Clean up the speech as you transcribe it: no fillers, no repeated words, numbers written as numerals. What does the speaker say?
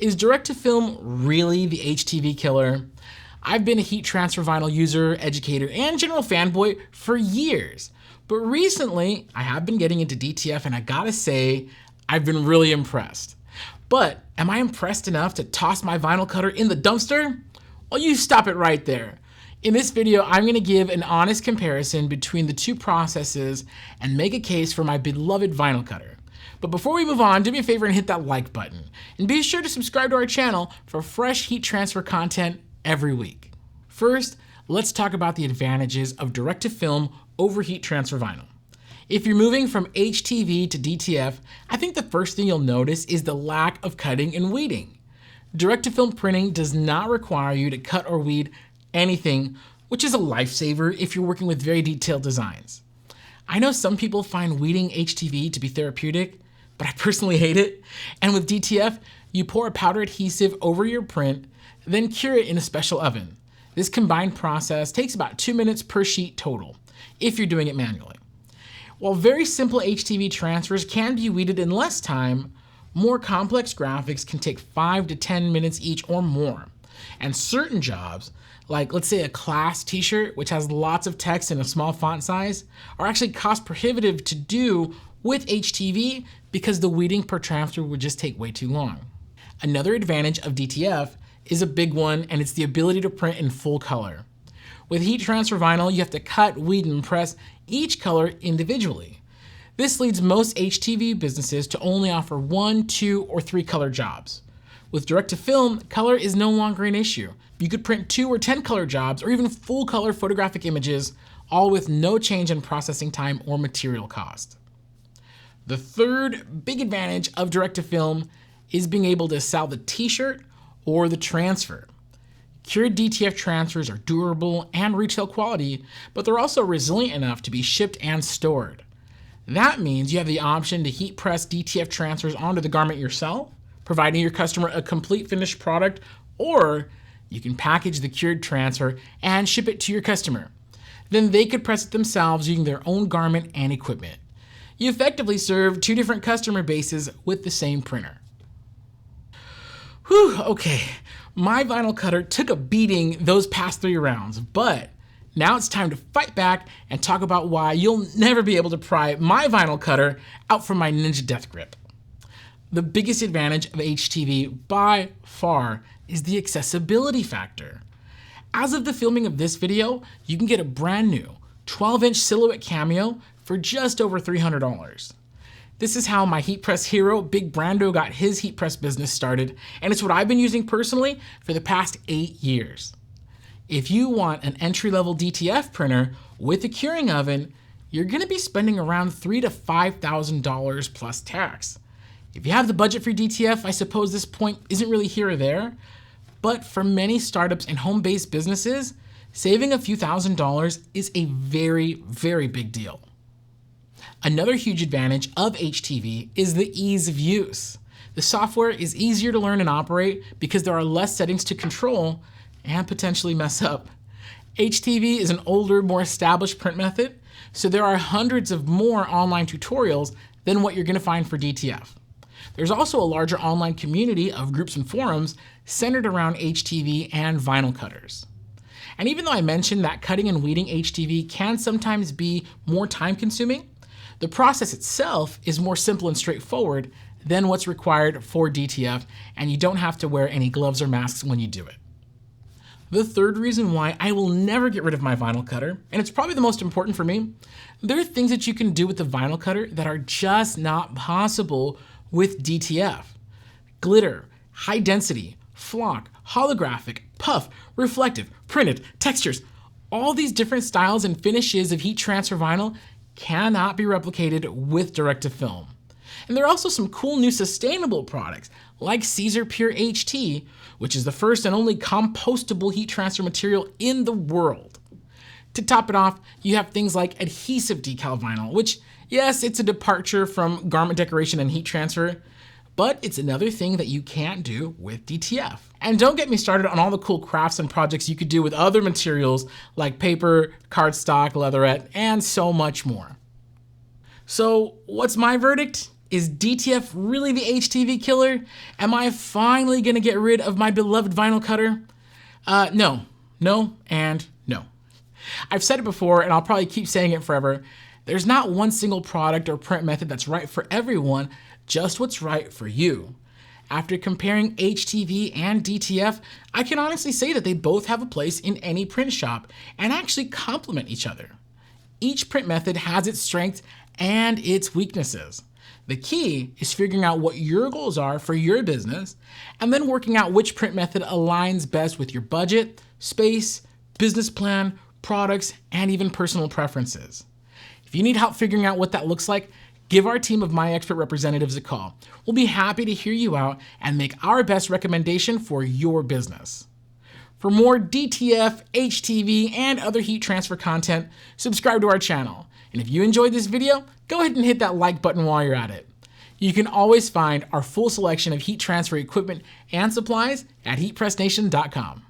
Is direct-to-film really the HTV killer? I've been a heat transfer vinyl user, educator, and general fanboy for years. But recently, I have been getting into DTF and I gotta say, I've been really impressed. But am I impressed enough to toss my vinyl cutter in the dumpster? Well, you stop it right there. In this video, I'm gonna give an honest comparison between the two processes and make a case for my beloved vinyl cutter. But before we move on, do me a favor and hit that like button. And be sure to subscribe to our channel for fresh heat transfer content every week. First, let's talk about the advantages of direct-to-film over heat transfer vinyl. If you're moving from HTV to DTF, I think the first thing you'll notice is the lack of cutting and weeding. Direct-to-film printing does not require you to cut or weed anything, which is a lifesaver if you're working with very detailed designs. I know some people find weeding HTV to be therapeutic, but I personally hate it. And with DTF, you pour a powder adhesive over your print, then cure it in a special oven. This combined process takes about 2 minutes per sheet total, if you're doing it manually. While very simple HTV transfers can be weeded in less time, more complex graphics can take 5 to 10 minutes each or more. And certain jobs, like let's say a class t-shirt, which has lots of text in a small font size, are actually cost prohibitive to do with HTV because the weeding per transfer would just take way too long. Another advantage of DTF is a big one, and it's the ability to print in full color. With heat transfer vinyl, you have to cut, weed, and press each color individually. This leads most HTV businesses to only offer 1, 2, or 3 color jobs. With direct-to-film, color is no longer an issue. You could print 2 or 10 color jobs, or even full color photographic images, all with no change in processing time or material cost. The third big advantage of direct-to-film is being able to sell the t-shirt or the transfer. Cured DTF transfers are durable and retail quality, but they're also resilient enough to be shipped and stored. That means you have the option to heat press DTF transfers onto the garment yourself, providing your customer a complete finished product, or you can package the cured transfer and ship it to your customer. Then they could press it themselves using their own garment and equipment. You effectively serve 2 different customer bases with the same printer. Whew, okay. My vinyl cutter took a beating those past 3 rounds, but now it's time to fight back and talk about why you'll never be able to pry my vinyl cutter out from my Ninja Death Grip. The biggest advantage of HTV by far is the accessibility factor. As of the filming of this video, you can get a brand new 12-inch silhouette cameo for just over $300. This is how my heat press hero, Big Brando, got his heat press business started, and it's what I've been using personally for the past 8 years. If you want an entry-level DTF printer with a curing oven, you're gonna be spending around $3,000 to $5,000 plus tax. If you have the budget for DTF, I suppose this point isn't really here or there, but for many startups and home-based businesses, saving a few $1,000s is a very, very big deal. Another huge advantage of HTV is the ease of use. The software is easier to learn and operate because there are less settings to control and potentially mess up. HTV is an older, more established print method, so there are hundreds of more online tutorials than what you're gonna find for DTF. There's also a larger online community of groups and forums centered around HTV and vinyl cutters. And even though I mentioned that cutting and weeding HTV can sometimes be more time-consuming, the process itself is more simple and straightforward than what's required for DTF, and you don't have to wear any gloves or masks when you do it. The third reason why I will never get rid of my vinyl cutter, and it's probably the most important for me, there are things that you can do with the vinyl cutter that are just not possible with DTF. Glitter, high density, flock, holographic, puff, reflective, printed, textures, all these different styles and finishes of heat transfer vinyl cannot be replicated with direct-to-film. And there are also some cool new sustainable products like Caesar Pure HT, which is the first and only compostable heat transfer material in the world. To top it off, you have things like adhesive decal vinyl, which, yes, it's a departure from garment decoration and heat transfer, but it's another thing that you can't do with DTF. And don't get me started on all the cool crafts and projects you could do with other materials like paper, cardstock, leatherette, and so much more. So what's my verdict? Is DTF really the HTV killer? Am I finally gonna get rid of my beloved vinyl cutter? No, and no. I've said it before, and I'll probably keep saying it forever. There's not one single product or print method that's right for everyone, just what's right for you. After comparing HTV and DTF, I can honestly say that they both have a place in any print shop and actually complement each other. Each print method has its strengths and its weaknesses. The key is figuring out what your goals are for your business and then working out which print method aligns best with your budget, space, business plan, products, and even personal preferences. If you need help figuring out what that looks like, give our team of My Expert representatives a call. We'll be happy to hear you out and make our best recommendation for your business. For more DTF, HTV, and other heat transfer content, subscribe to our channel. And if you enjoyed this video, go ahead and hit that like button while you're at it. You can always find our full selection of heat transfer equipment and supplies at heatpressnation.com.